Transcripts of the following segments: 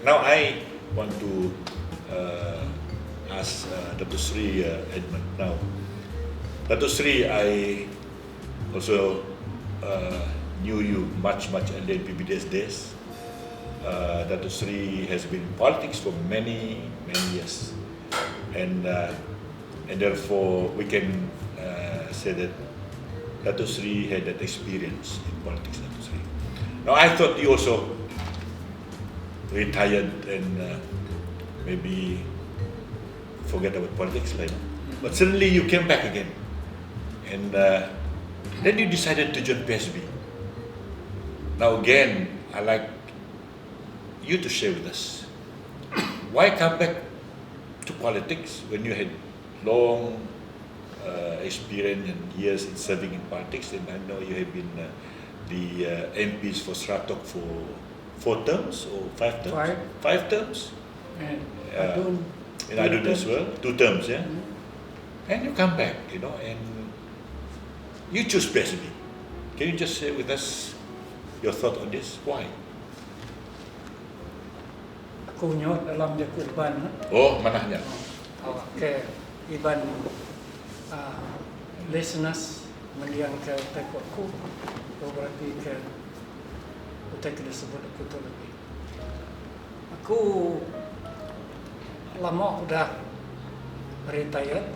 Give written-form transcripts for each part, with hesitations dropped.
Now I want to ask Dr. Sri Edmund. Now, Dr. Sri, I also knew you much earlier in PBDS days. Dr. Sri has been in politics for many years, and therefore we can say that Dr. Sri had that experience in politics. Dr. Sri. Now I thought you also retired and maybe forget about politics later, but suddenly you came back again, and then you decided to join PSB. Now again, I like you to share with us why come back to politics when you had long experience and years in serving in politics, and I know you have been the MPs for Seratok for 4 terms or 5 terms? 5 terms. And Adun as well, 2 terms, yeah. And you come back, and you choose PSB. Can you just share with us your thought on this? Why? Aku nyot dalam jaku Iban. Oh, manahnya? Ke Iban listeners mendiang ke tekok aku. Berarti ke utek disebut aku tu lagi. Aku lama udah retired,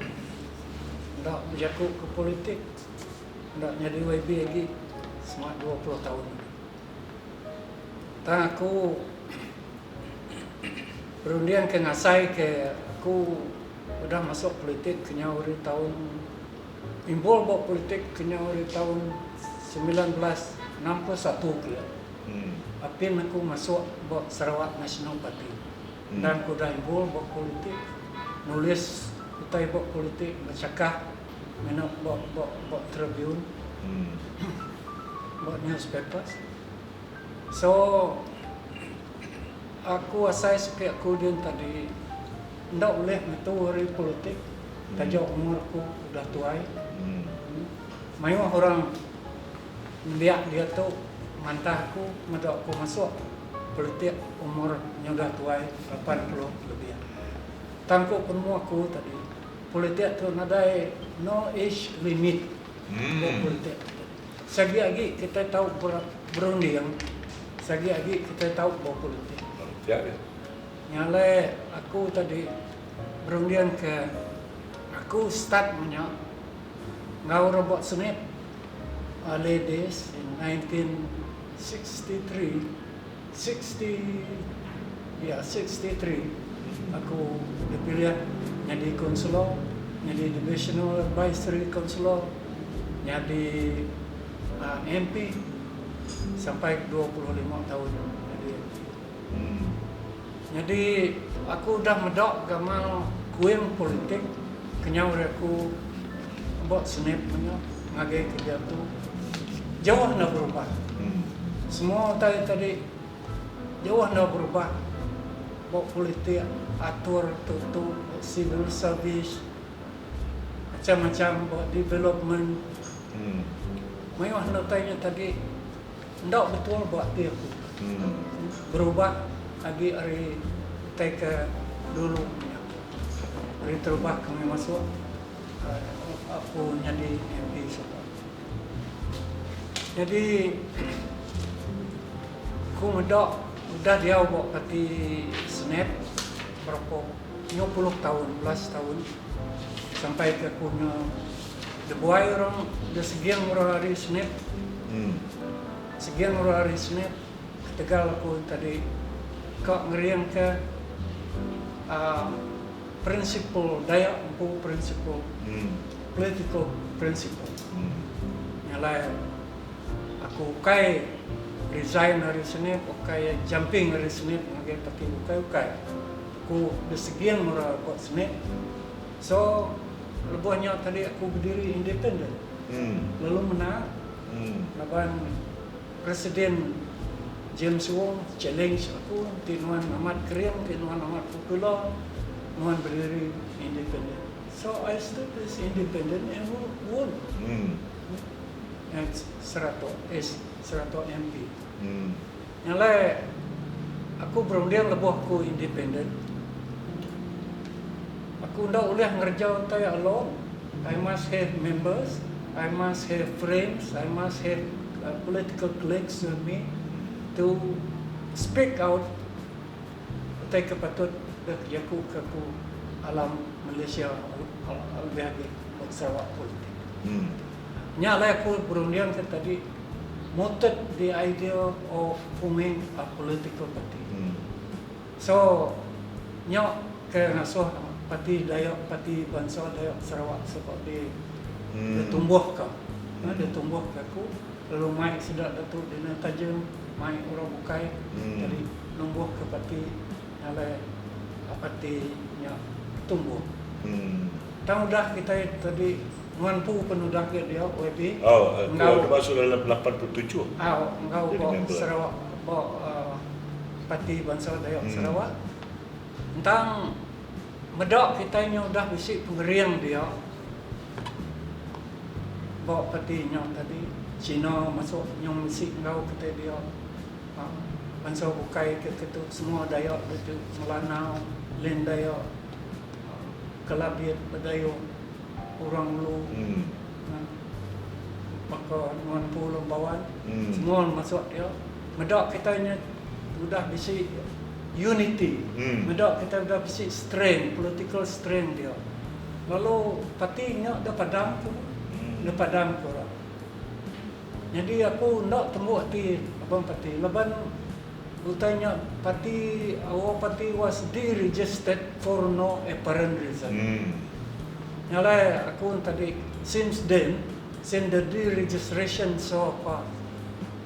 ndak berjaku ke politik, ndak jadi YB lagi selama 20 tahun. Dan aku berundian ke ngasai ke aku udah masuk politik kenya dari tahun imbol buat politik kenya dari tahun 1961 kira. Apin aku masuk buat Sarawak National Party. Dan aku dah imbol buat politik, nulis utai buat politik, bercakap, minat buat Tribune, buat newspapers. So aku asai supaya aku dia tadi ndak boleh metu hari politik, tajak umur aku udah tuai. Mayu orang lihat dia tu mantah aku, madak aku masuk politik umurnya udah tuai 80 lebih. Tangkuk penemu aku tadi politik tu nadai no age limit buat politik. Sagi lagi kita tahu berunding, sagi lagi kita tahu buat politik. Ya. Nyale aku tadi berundian ke aku start punya ngau robot senit early days in 63 aku dipilih jadi konselor, jadi divisional advisory konselor, jadi MP sampai 25 tahun jadi MP. Jadi aku udah medok gamal kuing politik kenyau aku buat senip punya ngagai kerja tu jauh nak berubah. Semua tadi jauh nak berubah. Buat politik atur tutup civil service macam-macam buat development. Mayuh nak tanya tadi ndak betul buat dia aku. Berubah lagi hari take dulu hari terubah kami masuk aku jadi MP sebab. Jadi aku medok udah dia buat parti Senep berapa 50 tahun, 11 tahun sampai ke punya dibuai orang dia segian orang hari Senep. Segian orang hari Senep Tegal aku tadi kau ngeriang ke prinsipal daya empu prinsipal political principle. Nyalai aku kai resign hari Senin, kai jumping hari Senin ngagai pakai ukai. Aku besegian murah buat Senin. So lebuhnya tadi aku berdiri independen. Lalu menang. Laban Presiden James Wong challenge aku, Tinuan Ahmad Karim, Tinuan Ahmad Popular, Nuan berdiri independen. So I stood as independent and won. And Seratok MP. Yang lain, aku berundian lebih aku independen. Aku ndak boleh ngerja untai alone. I must have members, I must have friends, I must have political colleagues with me to speak out untai kepatut kerjaku ke aku alam Malaysia lebih lagi Sarawak politik. Nya lah aku berundian ke tadi mooted the idea of forming a political party. So nya ke ngasuh parti Dayak, parti Bangsa Dayak Sarawak sebab dia tumbuh ke. Dia tumbuh ke aku. Lalu mai sedap Datuk Dina Tajam, mai orang bukai. Jadi tumbuh ke parti oleh parti nya tumbuh. Tahu dah kita tadi mampu penudah ke dia WB. Engkau masuk dalam 87. Engkau bawa Sarawak, bawa parti Bangsa Dayak Sarawak. Tentang medak kita nya dah bisik pengeriang dia. Bawa parti nya tadi Cina masuk yang bisik engkau kita dia. Bangsa bukai ke semua Dayak itu Melanau, Len Dayak, Kelabit, Badayu, orang lu, maka Nuan Pulau Bawan, semua masuk dia. Medak kita nya sudah bisik unity, medak kita sudah bisik strength, political strength dia. Lalu partinya dah padam tu, dah padam korang. Jadi aku nak temu hati abang parti. Leban utanya parti, our party was deregistered for no apparent reason. Nyala aku tadi since the deregistration of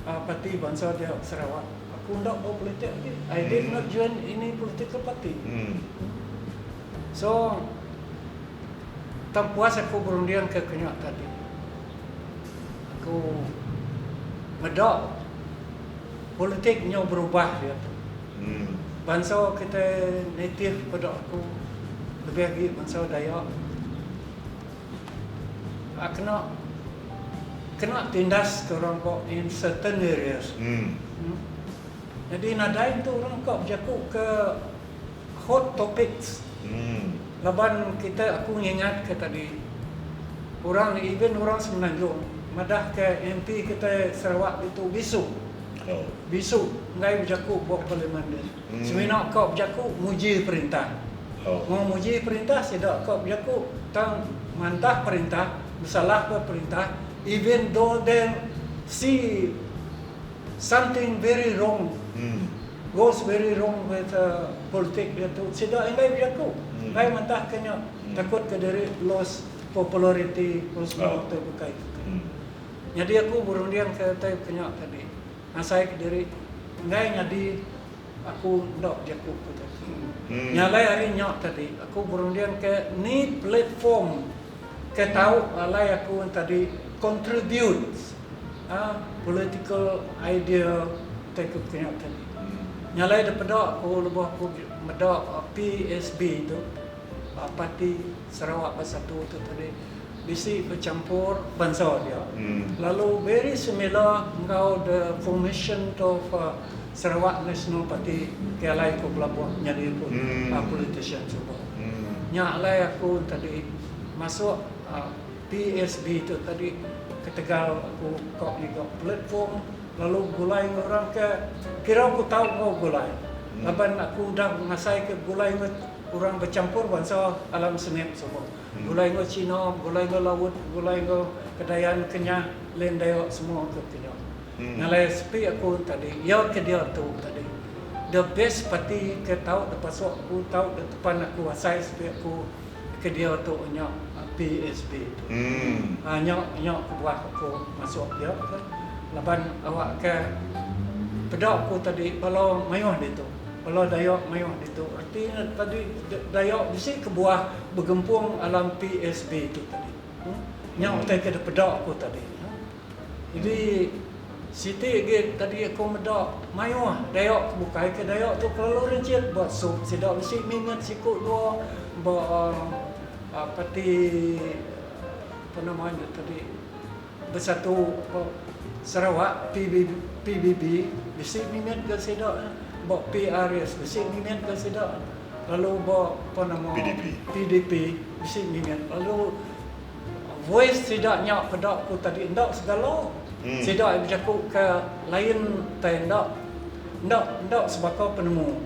parti Bangsa Dayak Sarawak, aku ndak mau politik lagi. I did not join any political party. So tak puas aku berundian ke Kenyak tadi. Aku medak politiknya berubah dia tu. Bangsa kita native pada aku lebih lagi bangsa Dayak. Kena tindas ke orang kok in certain areas. Jadi nadain tu orang kok berjakuk ke hot topics. Laban kita aku ingat ke tadi orang even orang Semenanjung madah ke MP kita Sarawak itu bisu ngai berjakuk buat parlimen dia. Semina kau berjakuk muji perintah. Mau muji perintah sedak kau berjakuk tang mantah perintah, bersalah ke perintah, even though they see something very wrong, goes very wrong with politik dia tu. Sedak ngai berjakuk, ngai mantah kena takut ke dari loss popularity, loss tu bukai. Jadi aku berundian ke Kenyak tadi. Saya ke diri ngai jadi aku ndak jakuk tu. Nyalai hari nyok tadi aku berundian ke ni platform ke tahu alai aku tadi contribute political idea ke Kenyak tadi. Nyalai daripada aku lebih aku medak PSB tu parti Sarawak Bersatu tu tadi. Bisi bercampur bangsa dia. Lalu very similar engkau the formation of Sarawak National Party kelai ko pelabuh nyari pun politician cuba. Nya alai aku tadi masuk PSB tu tadi ke Tegal aku kok ni kok platform lalu gulai orang ke kira aku tahu kau gulai. Laban aku dah ngasai ke gulai orang bercampur bangsa alam senep semua. Gulai ngo Cina, gulai ngo Laut, gulai ngo Kedayan, Kenyah, Len Dayak semua ke Kenyah. Ngalai sepi aku tadi, ya ke dia tu tadi. The best party ke tahu dapat sok aku tahu depan aku asai sepi aku ke dia tu nya PSB tu. Nya buat aku masuk dia kan. Laban awak ke pedak aku tadi kalau mayuh dia tu. Kalau Dayak mayuh itu, artinya tadi Dayak mesti ke buah bergempung alam PSB itu tadi. Yang kita kena pedak aku tadi. Jadi Siti tadi aku medak mayuh Dayak bukai ke Dayak tu kalau rencet buat sup sedak mesti mingat sikut dua parti apa namanya tadi Bersatu Sarawak PBB mesti mingat ke sedak. bawa PRS bisi mimin ke sedak. Lalu bawa apa nama PDP bisi mimin. Lalu voice sedak nyak kedak ku tadi ndak segala. Sedak bercakap ke lain tai ndak sebab penemu.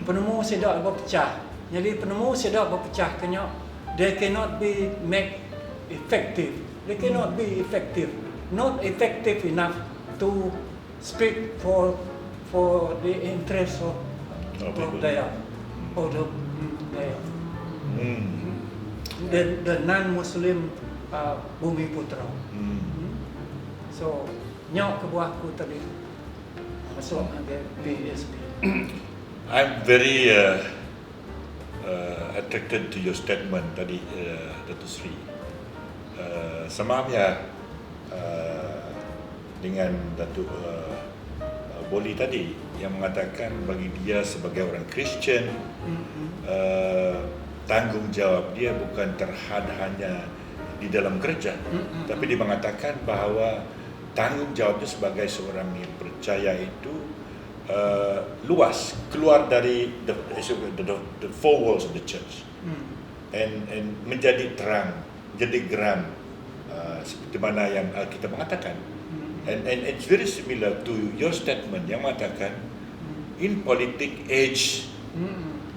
Penemu sedak berpecah. Jadi penemu sedak berpecah kenyak they cannot be make effective. They cannot be effective. Not effective enough to speak for the interest of Dayak, or the Dayak. The non-Muslim Bumi Putra. So, nyok ke buahku tadi masuk ke PSB. I'm very attracted to your statement tadi, Datuk Sri. Samanya dengan Datuk Boli tadi yang mengatakan bagi dia sebagai orang Kristian, tanggungjawab dia bukan terhad hanya di dalam gereja, tapi dia mengatakan bahawa tanggungjawabnya sebagai seorang yang percaya itu luas, keluar dari the four walls of the church, and menjadi terang, jadi geram, seperti mana yang kita mengatakan. And it's very similar to your statement yang mengatakan in politics age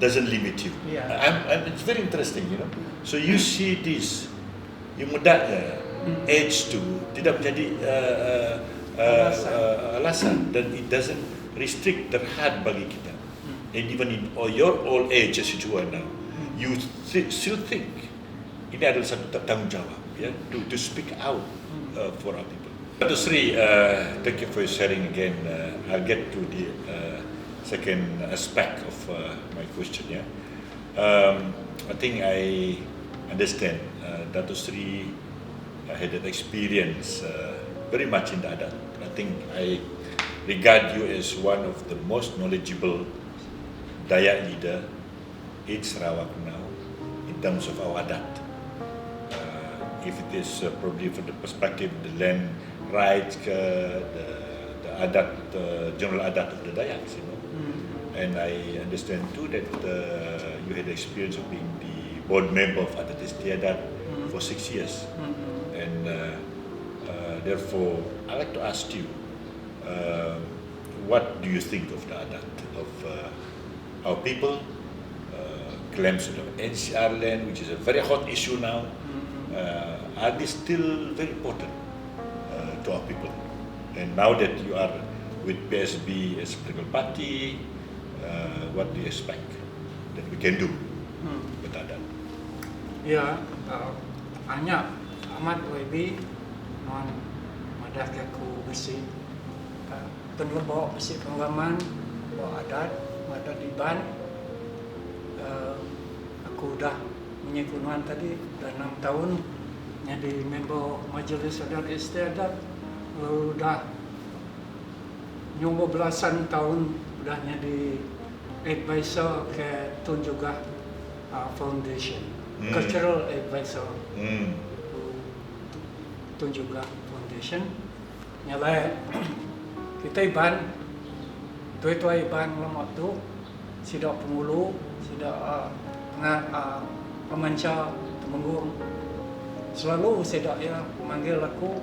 doesn't limit you. And it's very interesting, you know. So you see this, yang mudanya age tu tidak menjadi alasan, dan it doesn't restrict terhad bagi kita. And even in your old age as you are now, you still think ini adalah satu tanggungjawab, ya, to speak out for our people. Dr. Sri, thank you for sharing again. I'll get to the second aspect of my question. Yeah, I think I understand Dr. Sri had an experience very much in the adat. I think I regard you as one of the most knowledgeable Dayak leader in Sarawak now in terms of our adat. If it is probably from the perspective of the land rights, the adat, general adat of the Dayaks, you know. And I understand too that you had the experience of being the board member of Adat Istiadat for 6 years. And therefore, I'd like to ask you, what do you think of the adat of our people? Claims of NCR land, which is a very hot issue now, are they still very important to our people? And now that you are with PSB as a political party, what do you expect that we can do with that? Ya, banyak amat WB non madah aku bersih penuh bawa bersih pengalaman bawa adat Iban. Aku dah menyekunuan tadi dah 6 tahun jadi member Majlis Adat Istiadat, dah nyoba belasan tahun dah jadi advisor ke Tun juga Foundation, Cultural Advisor Tun juga Foundation. Nyala kita Iban, tua Iban lama tu, sidak pengulu, sidak pemancar, temenggung. Selalu sidak ya manggil aku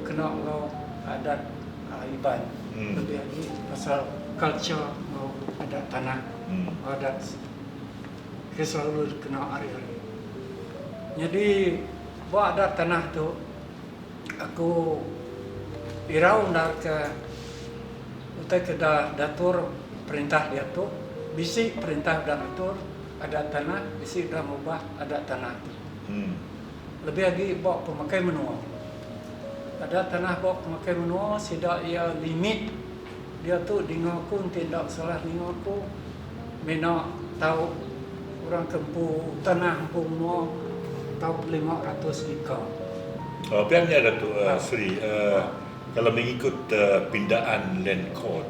kena lo adat Iban. Lebih lagi pasal culture lo adat tanah, adat kita selalu kena hari-hari. Jadi buat adat tanah tu aku irau nak ke utai ke datur perintah dia tu, bisi perintah datur adat tanah, bisi dah mubah adat tanah tu. Lebih lagi bawa pemakai menua. Adat tanah bawa pemakai menua, sidak ia limit dia tu dengarku tidak salah dengarku mena tahu orang kempu tanah kempu menua tahu 500 ekar. Pihaknya Datuk Sri, kalau mengikut pindaan land court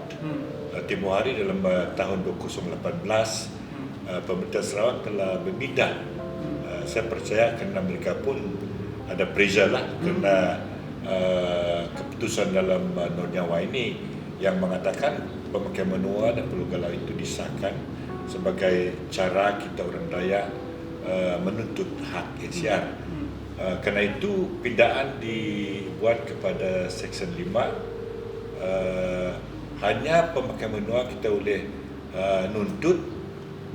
tempoh hari dalam tahun 2018, pemerintah Sarawak telah berpindah. Saya percaya kerana mereka pun ada pressure lah kerana keputusan dalam Nor Nyawa ini yang mengatakan pemakaian menua dan Pulau Galau itu disahkan sebagai cara kita orang Dayak menuntut hak HCR. Kerana itu pindaan dibuat kepada Seksyen 5, hanya pemakaian menua kita boleh nuntut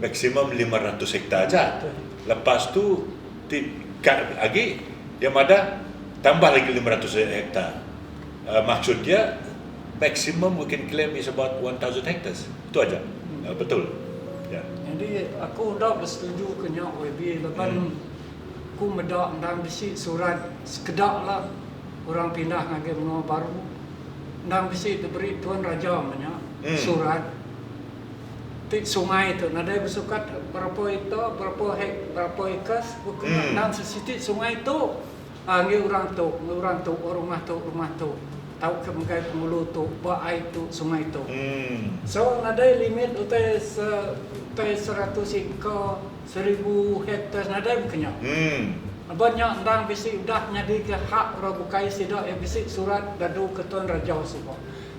maksimum 500 hektar saja. Lepas tu lagi dia ada tambah lagi 500 hektar. Maksud dia maximum we can claim is about 1,000 hectares. Itu aja. Betul. Ya. Jadi aku dah bersetuju kena WB lepas aku medak ndang bisi surat sekedak lah orang pindah ngage menua baru. Ndang bisi diberi Tuan Raja banyak surat di sungai itu. Nadai bersukat berapa itu, berapa ekas, bukan ndang sesitik sungai itu. Ngi orang tu, rumah tu. Tahu ke mengkai pengulu tu, air tu, sungai tu. So nadai limit utai 100 hektar, 1,000 hektar nadai bukannya. Banyak ndang bisi dah nyadi ke hak orang bukai sidak yang bisi surat dadu ke Tuan Raja semua.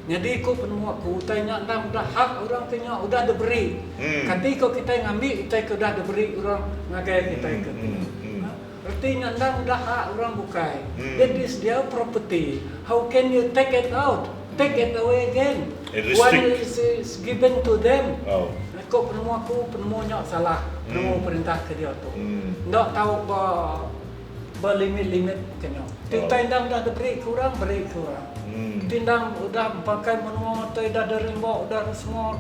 Jadi ko penemu aku tanya ndang dah hak orang tanya udah diberi. Ketika kita ngambil kita ke dah diberi orang ngagai kita ke. Artinya ndang dah hak orang bukai. That is their property. How can you take it out? Take it away again. When is given to them. Kau penemunya salah. Penemu perintah ke dia tu. Ndak tahu berlimit-limit kena. Tindang dah diberi kurang, beri kurang. Tindang udah pakai menua tu dah derimbau, dah semua.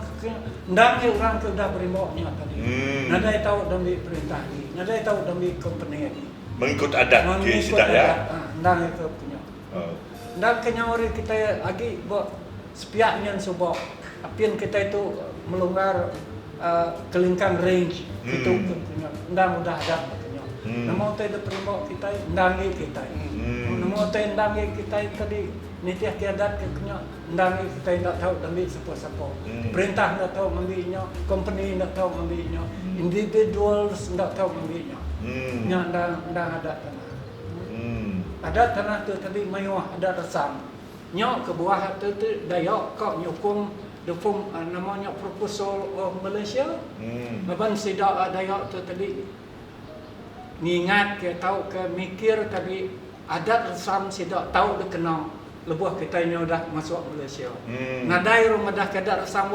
Ndang orang ke dah berimbaunya tadi. Nadai tahu demi perintah ni. Nadai tahu demi company ni. Mengikut adat ke sidak ya. Ndang itu punya. Ndang kenya orang kita lagi sepiaknya sebab apian kita itu melonggar kelingkang range itu punya. Ndang udah ada punya. Namo teh diperimbau kita ndangi kita. Namo teh ndangi kita tadi nitiah kiadat punya ndangi kita tidak tahu demi siapa-siapa. Perintah tidak tahu ambilnya, company tidak tahu ambilnya, individuals tidak tahu ambilnya. Nya ndang ada tanah. Ada tanah tu tadi mewah, ada resam. Nya ke bawah tu Dayak kau nyokong the form namanya proposal of Malaysia. Laban sidak Dayak tu tadi ngingat ke tahu ke mikir tadi adat resam sidak tahu dia kenal lebuh kita ini dah masuk Malaysia. Nadai rumah dah kada resam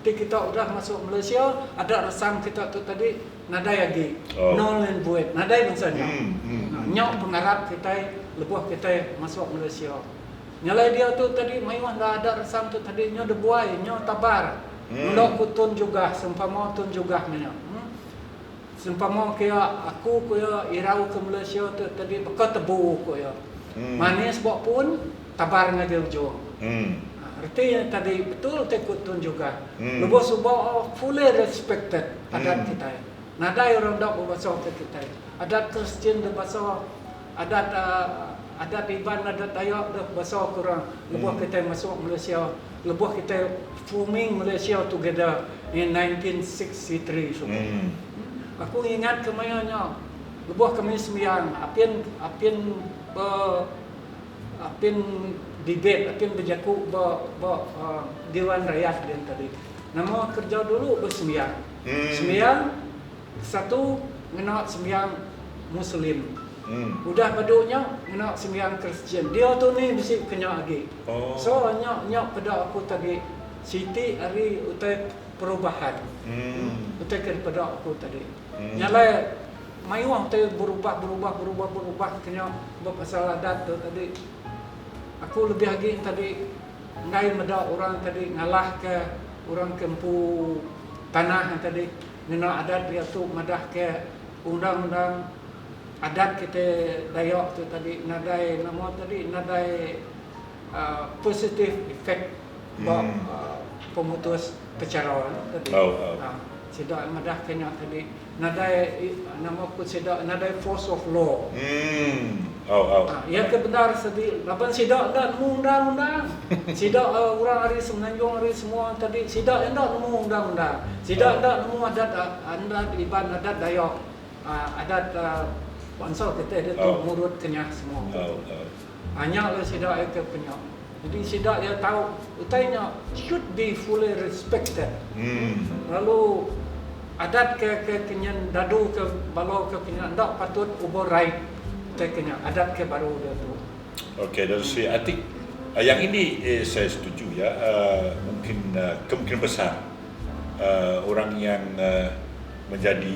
kita udah masuk Malaysia, ada resam kita tu tadi nadai lagi. Nol and void. Nadai misalnya. Nyok pengarap kita lebuh kita masuk Malaysia. Nyalai dia tu tadi maiwah dah ada resam tu tadi nyo debuai, nyo tabar. Ndok kutun juga, sempama tun juga nya. Sempama kaya aku kaya irau ke Malaysia tu tadi bekat tebu kaya. Manis buat pun tabar ngade ujung. Artinya tadi betul tekutun juga. Lepas subah fully respected adat kita. Nadai orang dak berbahasa ke kita. Adat Kristian berbahasa adat Iban, adat Dayak dah bahasa kurang. Lepas kita masuk Malaysia, lepas kita forming Malaysia together in 1963 semua. Aku ingat kemayanya, lepas kami sembiang, apin debate, apin berjaku Dewan Rakyat dia tadi. Nama kerja dulu bersembiang. Sembiang satu ngena sembiang Muslim. Udah baduknya ngena sembiang Kristian. Dia tu ni mesti kena lagi. So nyak pada aku tadi Siti hari utai perubahan. Utai kepada aku tadi. Nyalai maiwang utai berubah kena berpasal adat tu tadi. Aku lebih lagi tadi ngai meda orang tadi ngalah ke orang kempu tanah yang tadi ngena adat dia tu madah ke undang-undang adat kita Dayak tu tadi nadai nama tadi nadai positive effect pemutus perceraian tadi. Sidak madah kena tadi nadai nama pun sidak nadai force of law. Yang kebenar sedih lapan sidak dah nemu undang-undang. Sidak orang hari Semenanjung hari semua tadi sidak dah nemu undang-undang. Sidak dah nemu adat Iban adat Dayak. Adat bangsa kita itu murut kenyah semua. Hanya lah sidak ke penyok. Jadi sidak dia tahu utainya should be fully respected. Hmm. Lalu adat ke kenyan dadu ke balau ke kenyan ndak patut ubah right utai kenyan adat ke baru dia tu. Okay, that's it. I think yang ini saya setuju ya. Mungkin kemungkinan besar orang yang menjadi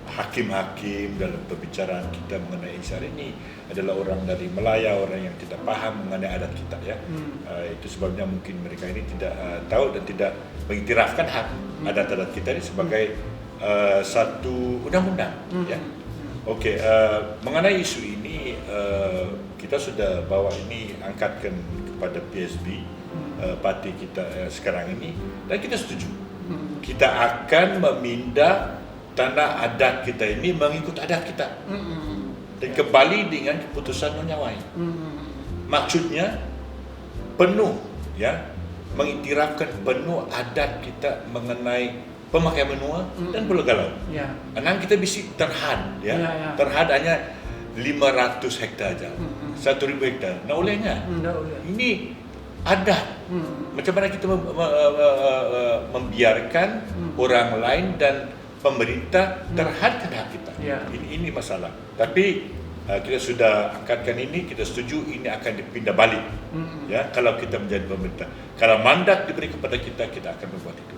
hakim-hakim dalam pembicaraan kita mengenai Ihsan ini adalah orang dari Melaya, orang yang tidak paham mengenai adat kita ya. Itu sebabnya mungkin mereka ini tidak tahu dan tidak mengiktirafkan hak adat-adat kita ini sebagai satu undang-undang ya. Okey, mengenai isu ini kita sudah bawa ini angkatkan kepada PSB parti kita sekarang ini dan kita setuju. Kita akan meminda tanah adat kita ini mengikut adat kita dan kembali dengan keputusan Nyonya Wai. Maksudnya penuh ya, mengiktirafkan penuh adat kita mengenai pemakaian benua dan Pulau Galau. Ya. Anang kita bisa terhad ya. Ya. Terhad hanya 500 hektar saja. 1,000 hektar. Nah olehnya Ndak boleh. ini adat. Macam mana kita membiarkan orang lain dan pemerintah terhadkan hak kita. Ya. Ini masalah. Tapi kita sudah angkatkan ini, kita setuju ini akan dipindah balik. Ya, kalau kita menjadi pemerintah. Kalau mandat diberi kepada kita, kita akan membuat itu.